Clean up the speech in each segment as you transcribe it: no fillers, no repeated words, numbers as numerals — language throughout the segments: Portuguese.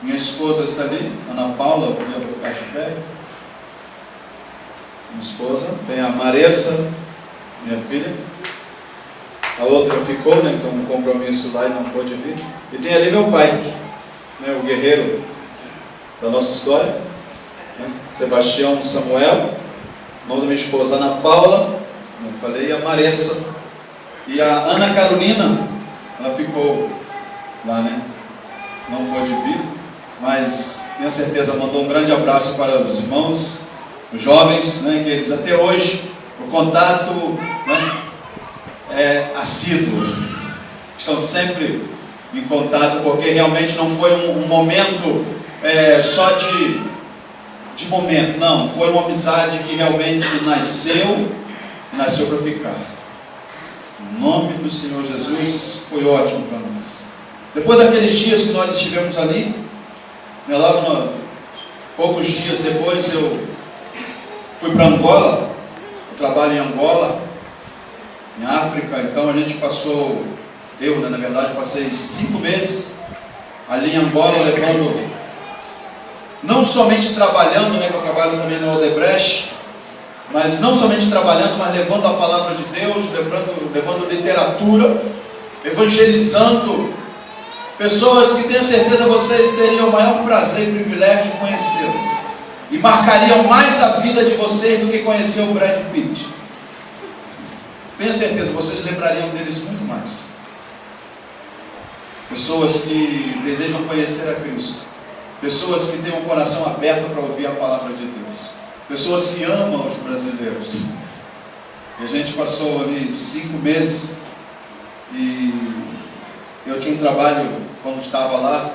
Minha esposa está ali, Ana Paula, podia ficar de pé. Minha esposa. Tem a Maressa, minha filha. A outra ficou, né, com um compromisso lá e não pôde vir. E tem ali meu pai, né, o guerreiro da nossa história, né, Sebastião Samuel. O nome da minha esposa, Ana Paula, como eu falei, a Maressa. E a Ana Carolina, ela ficou lá, né? Não pôde vir, mas tenho certeza, mandou um grande abraço para os irmãos, os jovens, né? Que eles até hoje, o contato, né, é assíduo. Estão sempre em contato, porque realmente não foi um momento só de momento, não, foi uma amizade que realmente nasceu para ficar. O nome do Senhor Jesus foi ótimo para nós. Depois daqueles dias que nós estivemos ali, poucos dias depois eu fui para Angola. Eu trabalho em Angola, em África. Então a gente passou, na verdade passei 5 meses ali em Angola, levando, não somente trabalhando, né, que eu trabalho também no Odebrecht, mas não somente trabalhando, mas levando a palavra de Deus, levando literatura, evangelizando pessoas que tenho certeza vocês teriam o maior prazer e privilégio de conhecê-las, e marcariam mais a vida de vocês do que conhecer o Brad Pitt. Tenho certeza, vocês lembrariam deles muito mais. Pessoas que desejam conhecer a Cristo, pessoas que têm um coração aberto para ouvir a palavra de Deus, pessoas que amam os brasileiros. E a gente passou ali 5 meses, e eu tinha um trabalho quando estava lá.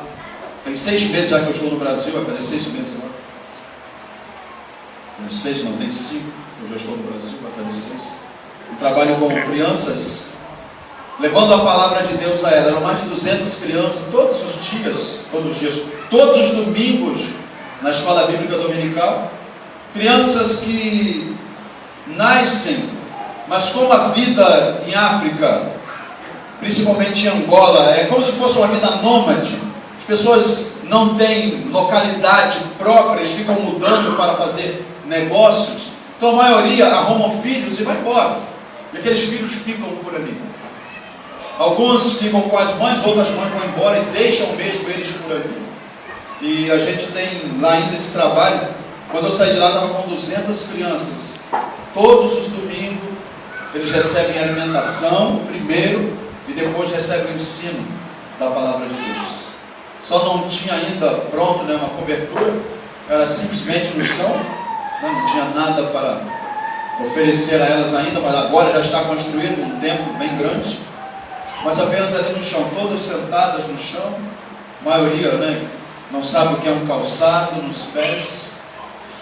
Tem 6 meses já que eu estou no Brasil, vai fazer 6 meses agora. Não, 6 não, tem 5, eu já estou no Brasil, vai fazer 6. Eu trabalho com crianças, levando a palavra de Deus a elas. Eram mais de 200 crianças, todos os domingos, na escola bíblica dominical. Crianças que nascem, mas como a vida em África, principalmente em Angola, é como se fosse uma vida nômade. As pessoas não têm localidade própria, eles ficam mudando para fazer negócios. Então a maioria arrumam filhos e vai embora. E aqueles filhos ficam por ali. Alguns ficam com as mães, outras mães vão embora e deixam mesmo eles por ali. E a gente tem lá ainda esse trabalho. Quando eu saí de lá, estava com 200 crianças. Todos os domingos, eles recebem alimentação primeiro e depois recebem o ensino da palavra de Deus. Só não tinha ainda pronto, né, uma cobertura, era simplesmente no chão, né, não tinha nada para oferecer a elas ainda, mas agora já está construído um templo bem grande, mas apenas ali no chão, todas sentadas no chão. A maioria, né, não sabe o que é um calçado nos pés.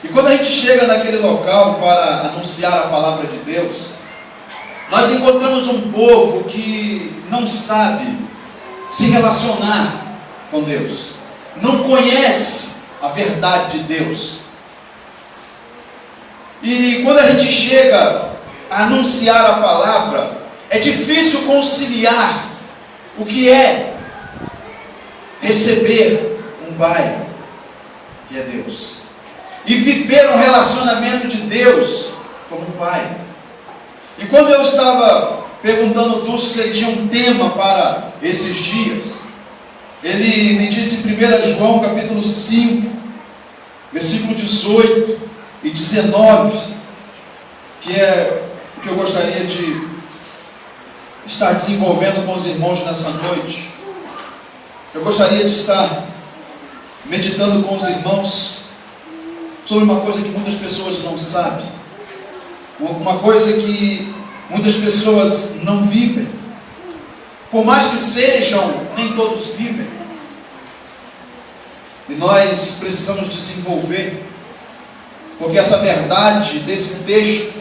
E quando a gente chega naquele local para anunciar a palavra de Deus, nós encontramos um povo que não sabe se relacionar com Deus, não conhece a verdade de Deus. E quando a gente chega a anunciar a palavra, é difícil conciliar o que é receber um pai, que é Deus, e viver um relacionamento de Deus como um pai. E quando eu estava perguntando ao Dulce se ele tinha um tema para esses dias, ele me disse em 1 João capítulo 5, versículo 18 e 19, que é o que eu gostaria de estar desenvolvendo com os irmãos nessa noite. Eu gostaria de estar meditando com os irmãos sobre uma coisa que muitas pessoas não sabem, uma coisa que muitas pessoas não vivem. Por mais que sejam, nem todos vivem. E nós precisamos desenvolver, porque essa verdade desse texto,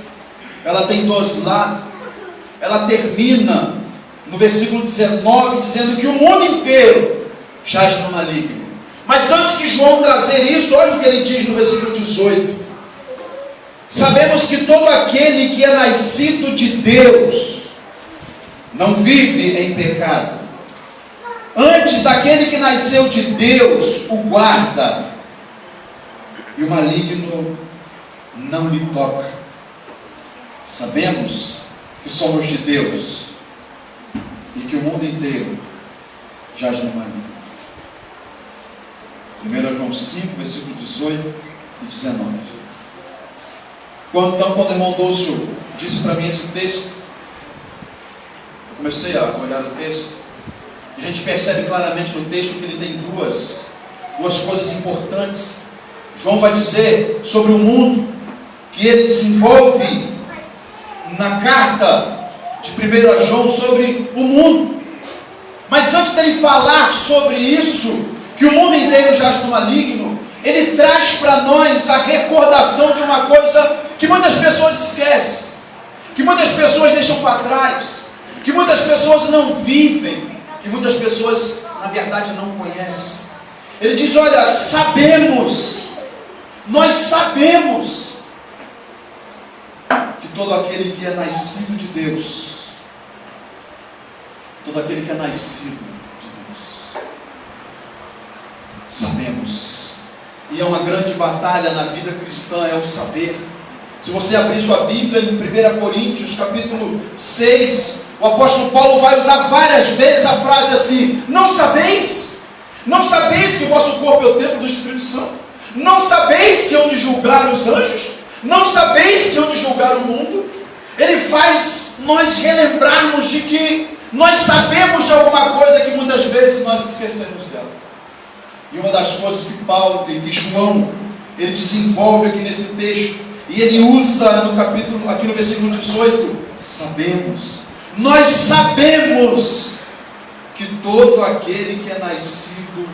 ela tem 2 lados. Ela termina no versículo 19, dizendo que o mundo inteiro jaz no maligno. Mas antes de João trazer isso, olha o que ele diz no versículo 18. Sabemos que todo aquele que é nascido de Deus não vive em pecado. Antes, aquele que nasceu de Deus o guarda, e o maligno não lhe toca. Sabemos que somos de Deus e que o mundo inteiro jaz no maligno. 1 João 5, versículo 18 e 19. Quando o irmão Dulcio disse para mim esse texto, eu comecei a olhar o texto. A gente percebe claramente no texto que ele tem duas coisas importantes. João vai dizer sobre o mundo, que ele desenvolve na carta de 1 João sobre o mundo. Mas antes dele falar sobre isso, que o mundo inteiro jaz no maligno, ele traz para nós a recordação de uma coisa que muitas pessoas esquecem, que muitas pessoas deixam para trás, que muitas pessoas não vivem, que muitas pessoas, na verdade, não conhecem. Ele diz: olha, nós sabemos que todo aquele que é nascido de Deus, sabemos. E é uma grande batalha na vida cristã, é o saber. Se você abrir sua Bíblia em 1 Coríntios, capítulo 6, o apóstolo Paulo vai usar várias vezes a frase assim: não sabeis? Não sabeis que o vosso corpo é o templo do Espírito Santo? Não sabeis que hão de julgar os anjos? Não sabeis que hão de julgar o mundo? Ele faz nós relembrarmos de que nós sabemos de alguma coisa que muitas vezes nós esquecemos dela. E uma das coisas que Paulo e João, ele desenvolve aqui nesse texto, e ele usa no capítulo, aqui no versículo 18, sabemos. Nós sabemos que todo aquele que é nascido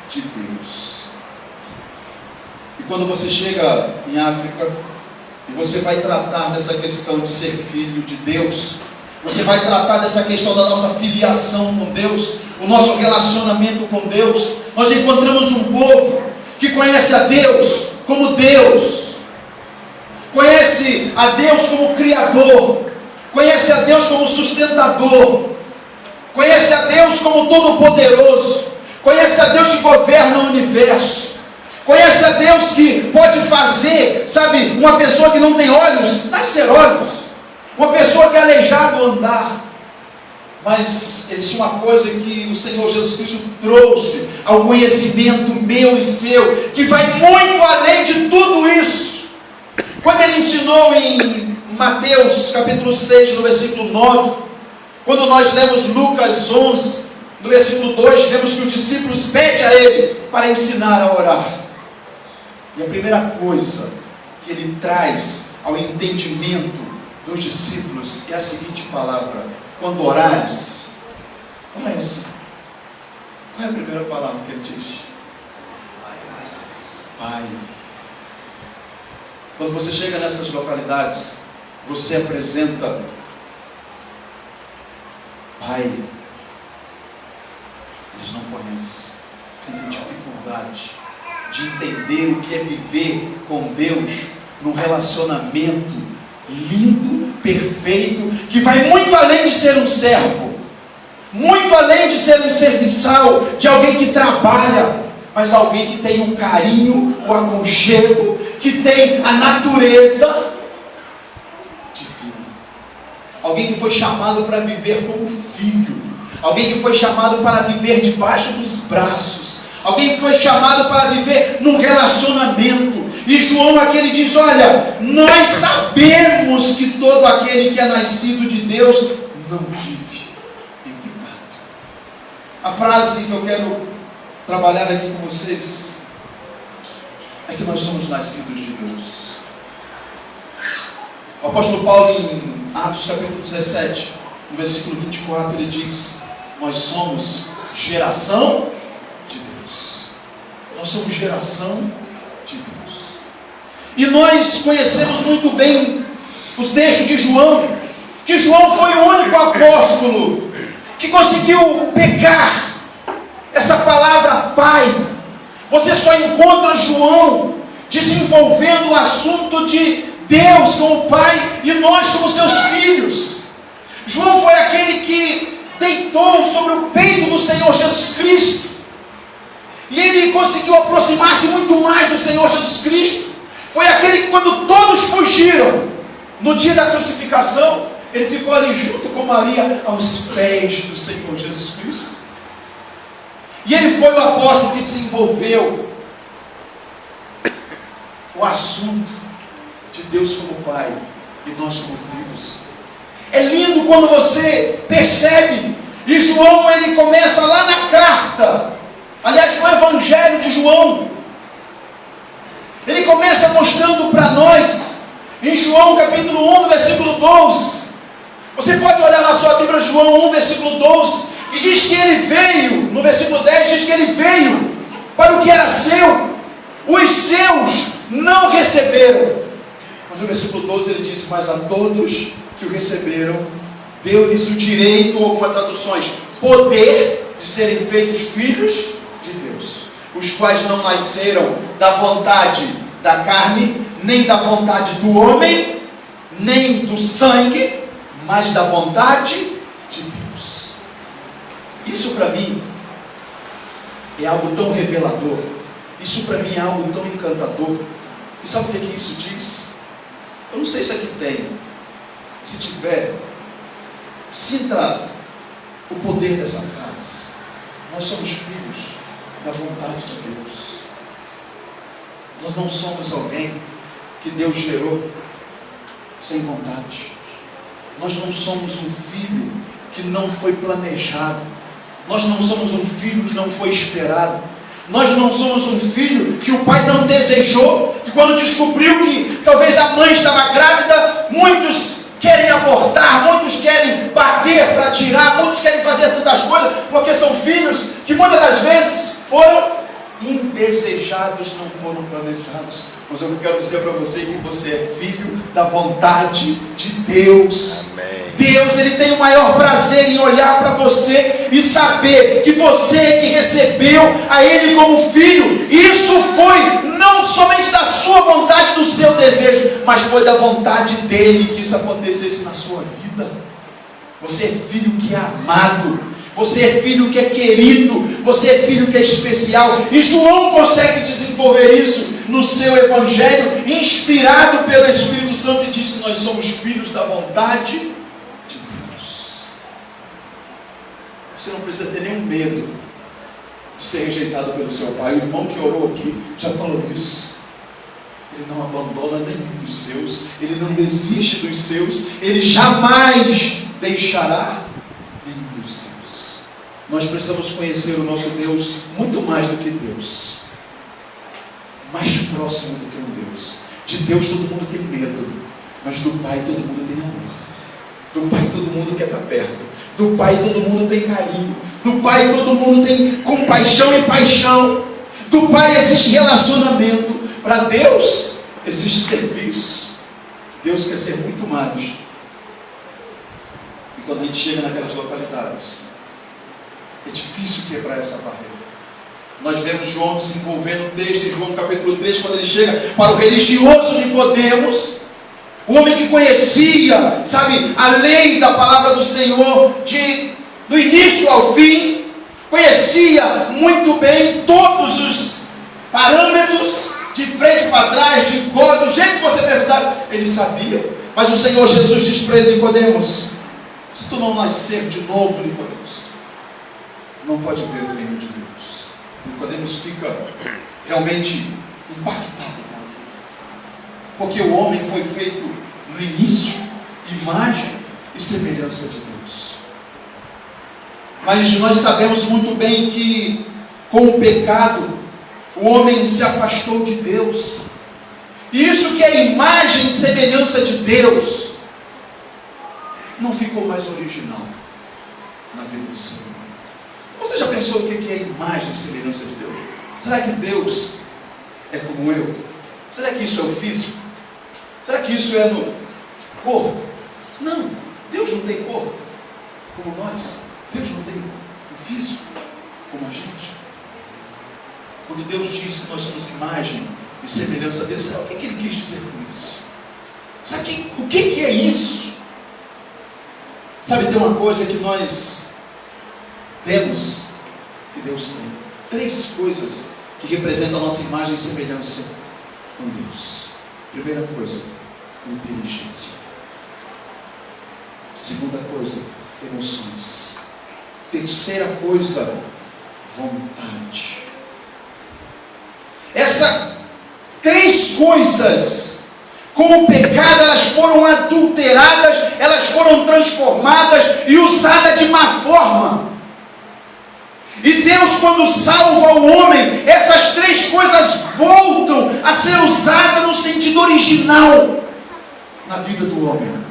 de Deus. E quando você chega em África, e você vai tratar dessa questão de ser filho de Deus, você vai tratar dessa questão da nossa filiação com Deus, o nosso relacionamento com Deus, nós encontramos um povo que conhece a Deus como Deus, conhece a Deus como Criador, conhece a Deus como sustentador, conhece a Deus como Todo-Poderoso, conhece a Deus que governa o universo, conhece a Deus que pode fazer, sabe, uma pessoa que não tem olhos, nascer olhos, uma pessoa que é aleijado andar. Mas existe uma coisa que o Senhor Jesus Cristo trouxe ao conhecimento meu e seu, que vai muito além de tudo isso. Quando ele ensinou em Mateus capítulo 6, no versículo 9, quando nós lemos Lucas 11, no versículo 2, vemos que os discípulos pedem a ele para ensinar a orar. E a primeira coisa que ele traz ao entendimento dos discípulos é a seguinte palavra: quando orares, olha isso. Qual é a primeira palavra que ele diz? Pai. Quando você chega nessas localidades, você apresenta: Pai. Eles não conhecem, sentem dificuldade de entender o que é viver com Deus num relacionamento lindo, perfeito, que vai muito além de ser um servo, muito além de ser um serviçal, de alguém que trabalha, mas alguém que tem o carinho, o aconchego, que tem a natureza divina. Alguém que foi chamado para viver como filho, alguém que foi chamado para viver debaixo dos braços, alguém que foi chamado para viver num relacionamento. E João aqui ele diz: olha, nós sabemos que todo aquele que é nascido de Deus não vive em pecado. A frase que eu quero trabalhar aqui com vocês é que nós somos nascidos de Deus. O apóstolo Paulo, em Atos capítulo 17, no versículo 24, ele diz: nós somos geração de Deus. Nós somos geração de Deus. E nós conhecemos muito bem os textos de João, que João foi o único apóstolo que conseguiu pegar essa palavra Pai. Você só encontra João desenvolvendo o assunto de Deus como Pai e nós como seus filhos. João foi aquele que deitou sobre o peito do Senhor Jesus Cristo. E ele conseguiu aproximar-se muito mais do Senhor Jesus Cristo. Foi aquele que, quando todos fugiram, no dia da crucificação, ele ficou ali junto com Maria, aos pés do Senhor Jesus Cristo. E ele foi o apóstolo que desenvolveu o assunto de Deus como Pai e nós como filhos. É lindo quando você percebe, e João, ele começa lá na carta, aliás, no Evangelho de João, ele começa mostrando para nós, em João capítulo 1, no versículo 12, você pode olhar na sua Bíblia, João 1, versículo 12, e diz que ele veio, no versículo 10, diz que ele veio para o que era seu, os seus não receberam. Mas no versículo 12 ele diz: mas a todos que o receberam, deu-lhes o direito, ou algumas traduções, poder de serem feitos filhos de Deus, os quais não nasceram da vontade da carne, nem da vontade do homem, nem do sangue, mas da vontade de Deus. Isso para mim é algo tão revelador, isso para mim é algo tão encantador. E sabe o que isso diz? Eu não sei se aqui tem, se tiver, sinta o poder dessa frase. Nós somos filhos da vontade de Deus. Nós não somos alguém que Deus gerou sem vontade. Nós não somos um filho que não foi planejado. Nós não somos um filho que não foi esperado. Nós não somos um filho que o pai não desejou, que quando descobriu que talvez a mãe estava grávida, muitos querem abortar, muitos querem bater para tirar, muitos querem fazer tantas coisas, porque são filhos que muitas das vezes foram indesejados, não foram planejados. Mas eu quero dizer para você que você é filho da vontade de Deus. Amém. Deus, ele tem o maior prazer em olhar para você e saber que você que recebeu a ele como filho, isso foi não somente da sua vontade, do seu desejo, mas foi da vontade dele que isso acontecesse na sua vida. Você é filho que é amado, você é filho que é querido, você é filho que é especial. E João consegue desenvolver isso no seu Evangelho, inspirado pelo Espírito Santo, e diz que nós somos filhos da vontade de Deus. Você não precisa ter nenhum medo de ser rejeitado pelo seu pai. O irmão que orou aqui já falou isso. Ele não abandona nenhum dos seus, ele não desiste dos seus, ele jamais deixará nenhum dos seus. Nós precisamos conhecer o nosso Deus muito mais do que Deus, mais próximo do que um Deus. De Deus todo mundo tem medo, mas do Pai todo mundo tem amor. Do Pai todo mundo quer estar perto, do Pai todo mundo tem carinho, do Pai todo mundo tem compaixão e paixão, do Pai existe relacionamento. Para Deus existe serviço. Deus quer ser muito mais. E quando a gente chega naquelas localidades, é difícil quebrar essa barreira. Nós vemos João desenvolvendo o texto em João capítulo 3, quando ele chega para o religioso Nicodemos, o homem que conhecia, sabe, a lei da palavra do Senhor, do início ao fim, conhecia muito bem todos os parâmetros, de frente para trás, de cor, do jeito que você perguntasse, ele sabia. Mas o Senhor Jesus diz para ele: Nicodemos, se tu não nascer de novo, Nicodemos, não pode ver o reino de Deus. Nicodemos fica realmente impactado, porque o homem foi feito no início imagem e semelhança de Deus. Mas nós sabemos muito bem que com o pecado o homem se afastou de Deus. E isso que é imagem e semelhança de Deus não ficou mais original na vida do Senhor. Você já pensou o que é imagem e semelhança de Deus? Será que Deus é como eu? Será que isso é o físico? Será que isso é no corpo? Não, Deus não tem corpo como nós. Deus não tem o físico como a gente. Quando Deus diz que nós somos imagem e semelhança dele, sabe o que ele quis dizer com isso? Sabe o que é isso? Sabe, tem uma coisa que nós Temos que Deus tem 3 coisas que representam a nossa imagem e semelhança com Deus. Primeira coisa, inteligência. Segunda coisa, emoções. Terceira coisa, vontade. Essas 3 coisas, com o pecado, elas foram adulteradas, elas foram transformadas e usadas de má forma. E Deus, quando salva o homem, essas 3 coisas voltam a ser usadas no sentido original na vida do homem.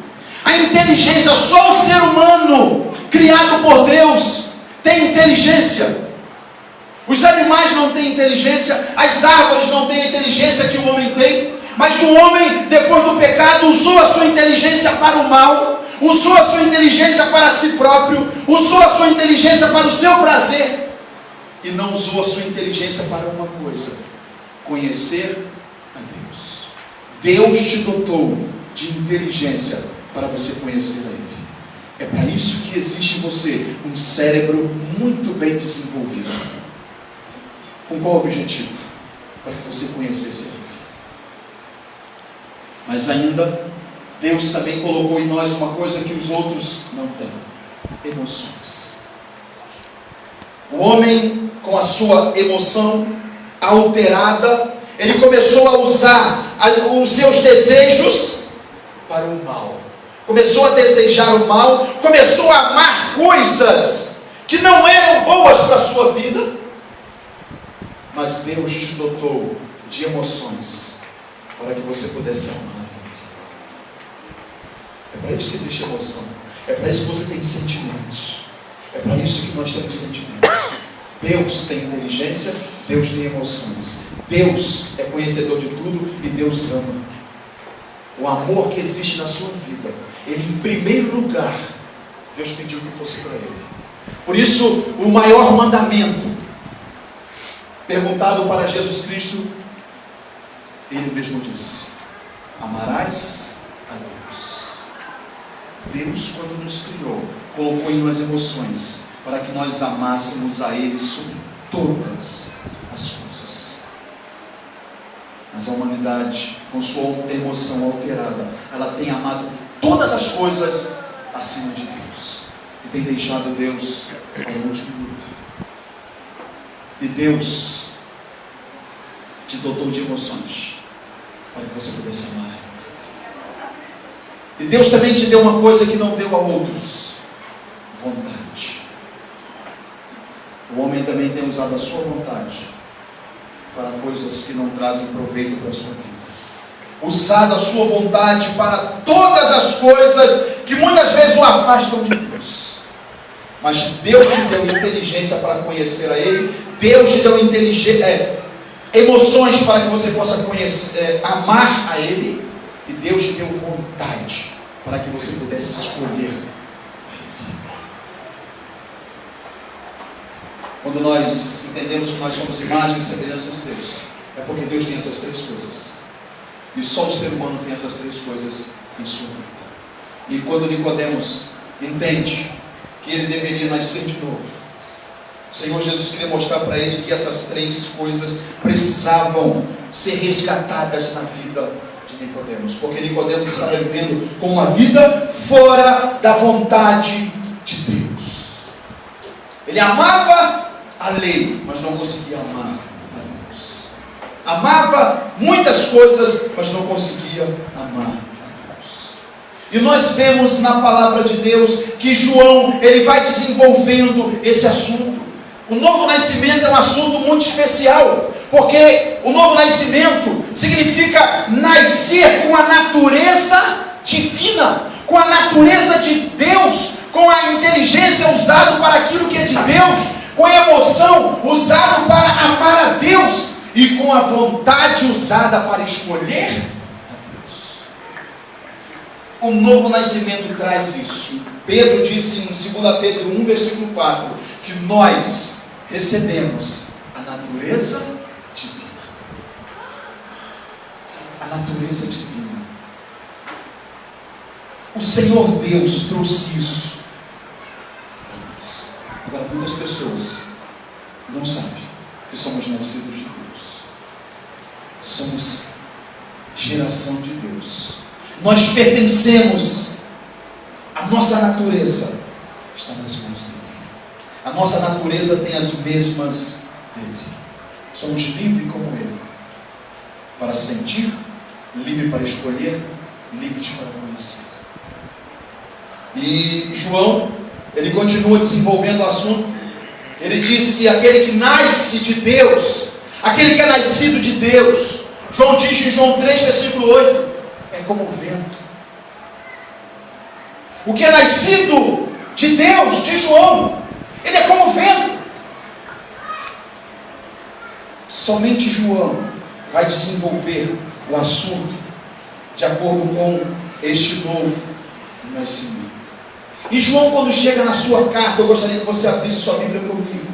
A inteligência, só o ser humano criado por Deus tem inteligência. Os animais não têm inteligência, as árvores não têm a inteligência que o homem tem. Mas o homem, depois do pecado, usou a sua inteligência para o mal, usou a sua inteligência para si próprio, usou a sua inteligência para o seu prazer, e não usou a sua inteligência para uma coisa: conhecer a Deus. Deus te dotou de inteligência para você conhecer a Ele. É para isso que existe em você um cérebro muito bem desenvolvido. Com qual objetivo? Para que você conhecesse Ele. Mas ainda, Deus também colocou em nós uma coisa que os outros não têm: emoções. O homem, com a sua emoção alterada, ele começou a usar os seus desejos para o mal. Começou a desejar o mal, começou a amar coisas que não eram boas para a sua vida. Mas Deus te dotou de emoções para que você pudesse amar. É para isso que existe emoção. É para isso que você tem sentimentos. É para isso que nós temos sentimentos. Deus tem inteligência, Deus tem emoções. Deus é conhecedor de tudo e Deus ama. O amor que existe na sua vida, Ele, em primeiro lugar, Deus pediu que fosse para Ele. Por isso, o maior mandamento, perguntado para Jesus Cristo, Ele mesmo disse: amarás a Deus. Deus, quando nos criou, colocou em nós emoções para que nós amássemos a Ele sobre todas as coisas. Mas a humanidade, com sua emoção alterada, ela tem amado todas as coisas acima de Deus e tem deixado Deus ao último lugar. E Deus te dotou de emoções para que você pudesse amar Ele. E Deus também te deu uma coisa que não deu a outros: vontade. O homem também tem usado a sua vontade para coisas que não trazem proveito para a sua vida. Usado a sua vontade para todas as coisas que muitas vezes o afastam de Deus. Mas Deus te deu inteligência para conhecer a Ele. Deus te deu emoções para que você possa conhecer, amar a Ele. E Deus te deu vontade para que você pudesse escolher. Quando nós entendemos que nós somos imagem e semelhança de Deus, é porque Deus tem essas 3 coisas. E só o ser humano tem essas 3 coisas em sua vida. E quando Nicodemos entende que ele deveria nascer de novo, o Senhor Jesus queria mostrar para ele que essas 3 coisas precisavam ser resgatadas na vida de Nicodemos. Porque Nicodemos estava vivendo com uma vida fora da vontade de Deus. Ele amava a lei, mas não conseguia amar a Deus. Amava muitas coisas, mas não conseguia amar a Deus. E nós vemos na palavra de Deus que João, ele vai desenvolvendo esse assunto. O novo nascimento é um assunto muito especial, porque o novo nascimento significa nascer com a natureza divina, com a natureza de Deus, com a inteligência usada para aquilo que é de Deus, com a emoção usada para amar a Deus e com a vontade usada para escolher a Deus. O novo nascimento traz isso. Pedro disse em 2 Pedro 1, versículo 4, que nós recebemos a natureza divina. A natureza divina. O Senhor Deus trouxe isso. Agora, muitas pessoas somos geração de Deus. Nós pertencemos. A nossa natureza está nas mãos dele. A nossa natureza tem as mesmas dele. Somos livres como ele, para sentir, livre para escolher, livres para conhecer. E João, ele continua desenvolvendo o assunto. Ele diz que aquele que nasce de Deus, aquele que é nascido de Deus, João diz em João 3, versículo 8, é como o vento. O que é nascido de Deus, diz João, ele é como o vento. Somente João vai desenvolver o assunto de acordo com este novo nascimento. E João, quando chega na sua carta, eu gostaria que você abrisse sua Bíblia comigo.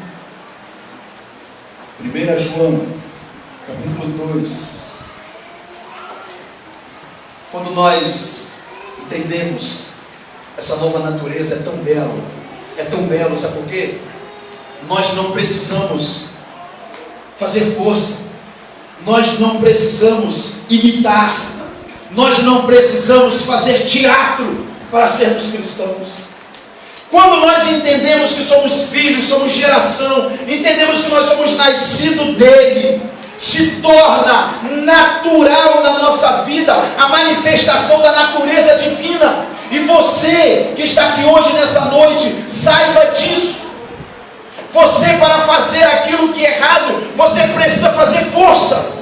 1 João, capítulo 2. Quando nós entendemos essa nova natureza, é tão belo, sabe por quê? Nós não precisamos fazer força, nós não precisamos imitar, nós não precisamos fazer teatro para sermos cristãos. Quando nós entendemos que somos filhos, somos geração, entendemos que nós somos nascidos dele, se torna natural na nossa vida a manifestação da natureza divina. E você que está aqui hoje nessa noite, saiba disso. Você, para fazer aquilo que é errado, você precisa fazer força.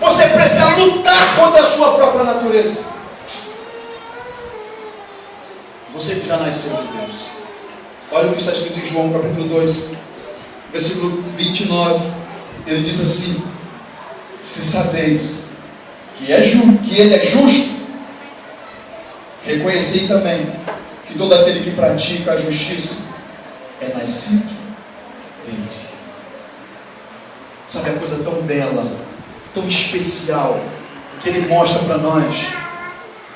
Você precisa lutar contra a sua própria natureza. Você que já nasceu de Deus, olha o que está escrito em João capítulo 2, versículo 29. Ele diz assim: se sabeis que ele é justo, reconhecei também que todo aquele que pratica a justiça é nascido dele. Sabe a coisa tão bela, tão especial, que ele mostra para nós?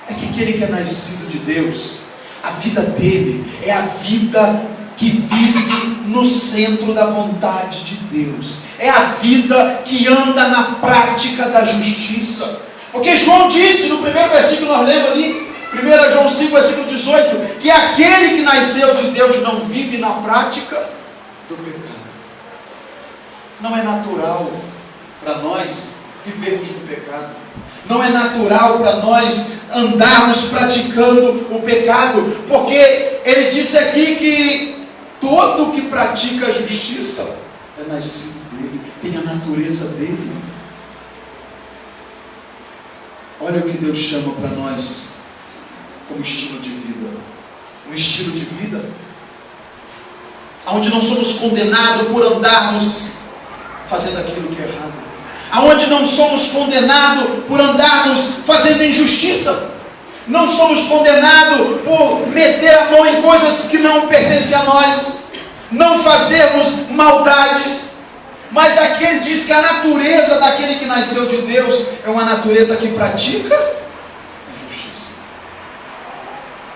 É que aquele que é nascido de Deus, a vida dele é a vida que vive no centro da vontade de Deus. É a vida que anda na prática da justiça. Porque João disse no primeiro versículo, nós lemos ali, 1 João 5, versículo 18, que aquele que nasceu de Deus não vive na prática do pecado. Não é natural para nós vivermos no pecado. Não é natural para nós andarmos praticando o pecado, porque ele disse aqui que todo que pratica a justiça é nascido dele, tem a natureza dele. Olha o que Deus chama para nós como estilo de vida. Um estilo de vida onde não somos condenados por andarmos fazendo aquilo que é errado, aonde não somos condenados por andarmos fazendo injustiça, não somos condenados por meter a mão em coisas que não pertencem a nós, não fazermos maldades. Mas aqui ele diz que a natureza daquele que nasceu de Deus é uma natureza que pratica a justiça.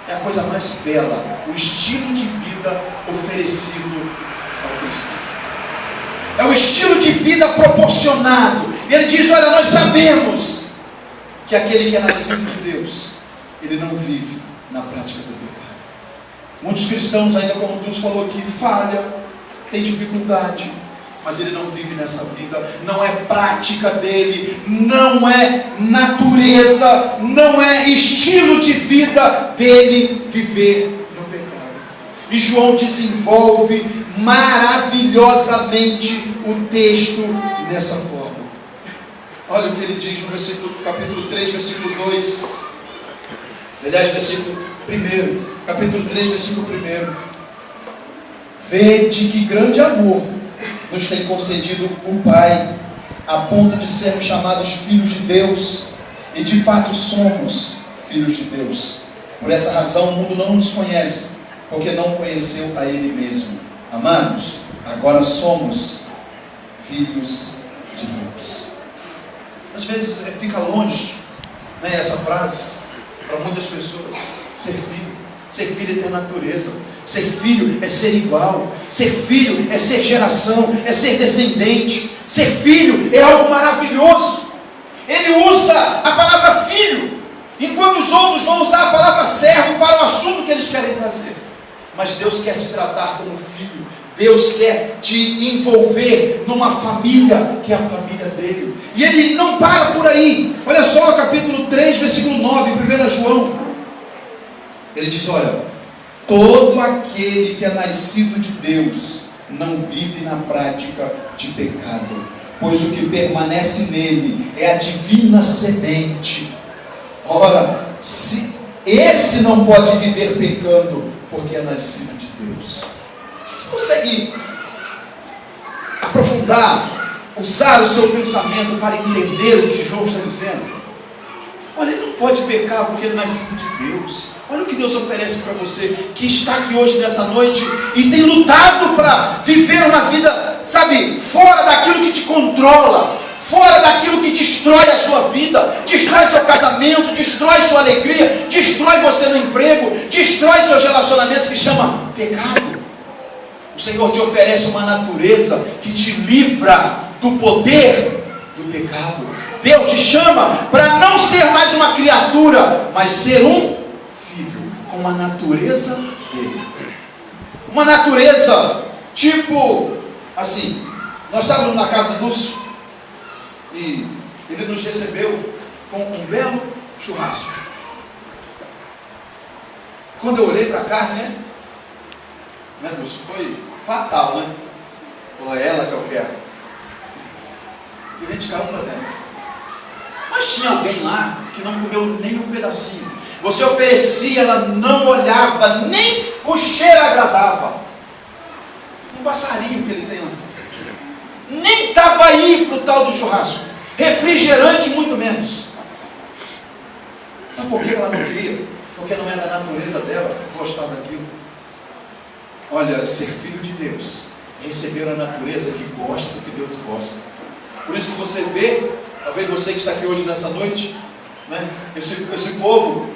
É a coisa mais bela, o estilo de vida oferecido ao cristão. É o estilo de vida proporcionado. E ele diz: olha, nós sabemos que aquele que é nascido de Deus, ele não vive na prática do pecado. Muitos cristãos, ainda como Deus falou aqui, falham, tem dificuldade, mas ele não vive nessa vida, não é prática dele, não é natureza, não é estilo de vida dele viver no pecado. E João desenvolve maravilhosamente o texto dessa forma. Olha o que ele diz no capítulo 3, versículo 2. Aliás, versículo 1, capítulo 3, versículo 1. Vede que grande amor nos tem concedido o Pai, a ponto de sermos chamados filhos de Deus, e de fato somos filhos de Deus. Por essa razão o mundo não nos conhece, porque não conheceu a Ele mesmo. Amados, agora somos filhos de Deus. Às vezes fica longe, né, essa frase para muitas pessoas. Ser filho. Ser filho é ter natureza. Ser filho é ser igual. Ser filho é ser geração, é ser descendente. Ser filho é algo maravilhoso. ele usa a palavra filho, enquanto os outros vão usar a palavra servo para o assunto que eles querem trazer. Mas Deus quer te tratar como filho. Deus quer te envolver numa família, que é a família dele. E ele não para por aí. Olha só, capítulo 3, versículo 9, 1 João. Ele diz, olha, todo aquele que é nascido de Deus não vive na prática de pecado, pois o que permanece nele é a divina semente. Ora, se esse não pode viver pecando, porque é nascido de Deus. Você consegue aprofundar, usar o seu pensamento para entender o que João está dizendo? Olha, ele não pode pecar porque ele é nascido de Deus. Olha o que Deus oferece para você, que está aqui hoje nessa noite e tem lutado para viver uma vida, sabe, fora daquilo que te controla, fora daquilo que destrói a sua vida, destrói seu casamento, destrói sua alegria, destrói você no emprego, destrói seus relacionamentos, que chama pecado. O Senhor te oferece uma natureza que te livra do poder do pecado. Deus te chama para não ser mais uma criatura, mas ser um filho, com a natureza dele. Uma natureza tipo assim. Nós estávamos na casa do Lúcio e ele nos recebeu com um belo churrasco. Quando eu olhei para a carne, né, Lúcio, foi fatal, né? Ou é ela que eu quero. E a gente caiu para dentro. Mas tinha alguém lá que não comeu nem um pedacinho. Você oferecia, ela não olhava, nem o cheiro agradava. Um passarinho que ele tem lá. Nem estava aí para o tal do churrasco. Refrigerante, muito menos. Sabe por que ela não queria? Porque não é da natureza dela gostar daquilo. Olha, ser filho de Deus, receber a natureza que gosta do que Deus gosta. Por isso que você vê, talvez você que está aqui hoje nessa noite, né, esse povo,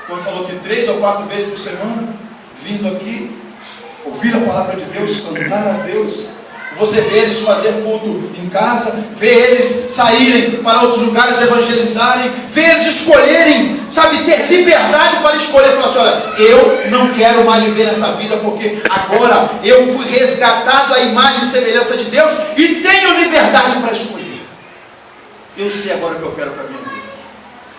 como falou que 3 ou 4 vezes por semana, vindo aqui, ouvir a palavra de Deus, cantar a Deus. Você vê eles fazer culto em casa, vê eles saírem para outros lugares evangelizarem, vê eles escolherem, sabe, ter liberdade para escolher, falar assim, olha, eu não quero mais viver nessa vida, porque agora eu fui resgatado à imagem e semelhança de Deus e tenho liberdade para escolher. Eu sei agora o que eu quero para a minha vida.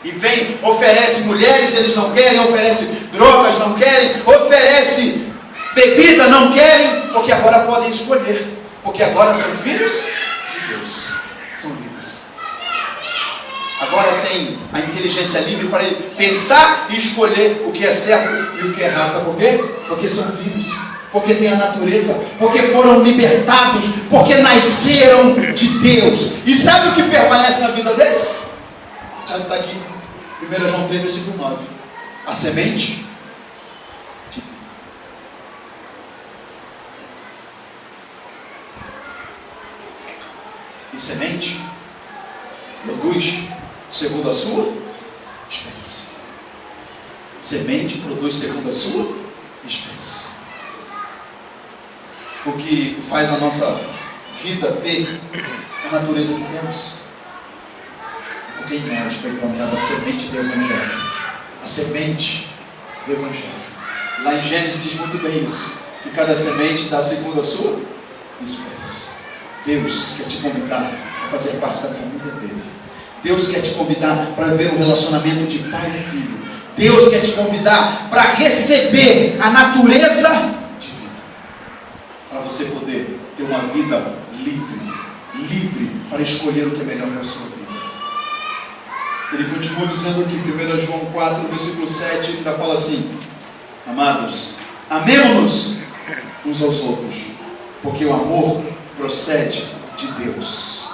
E vem, oferece mulheres, eles não querem, oferece drogas, não querem, oferece bebida, não querem, porque agora podem escolher. Porque agora são filhos de Deus, são livres. Agora tem a inteligência livre para ele pensar e escolher o que é certo e o que é errado. Sabe por quê? Porque são filhos, porque tem a natureza, porque foram libertados, porque nasceram de Deus. E sabe o que permanece na vida deles? Sabe, está aqui, 1 João 3, versículo 9. A semente de vida. E semente produz segundo a sua espécie. Semente produz segundo a sua espécie. O que faz a nossa vida ter a natureza que temos. Porque em nós foi plantada a semente do Evangelho. A semente do Evangelho. Lá em Gênesis diz muito bem isso. Que cada semente dá segundo a sua espécie. Deus quer te convidar a fazer parte da família dele. Deus quer te convidar para ver um relacionamento de pai e filho. Deus quer te convidar para receber a natureza divina. Para você poder ter uma vida livre para escolher o que é melhor para a sua vida. Ele continua dizendo aqui, 1 João 4, versículo 7, ele ainda fala assim: amados, amemo-nos uns aos outros, porque o amor procede de Deus.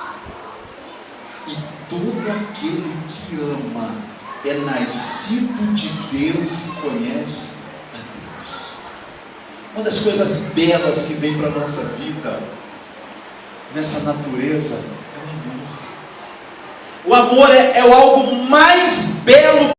E todo aquele que ama é nascido de Deus e conhece a Deus. Uma das coisas belas que vem para a nossa vida, nessa natureza, é o amor. O amor é algo mais belo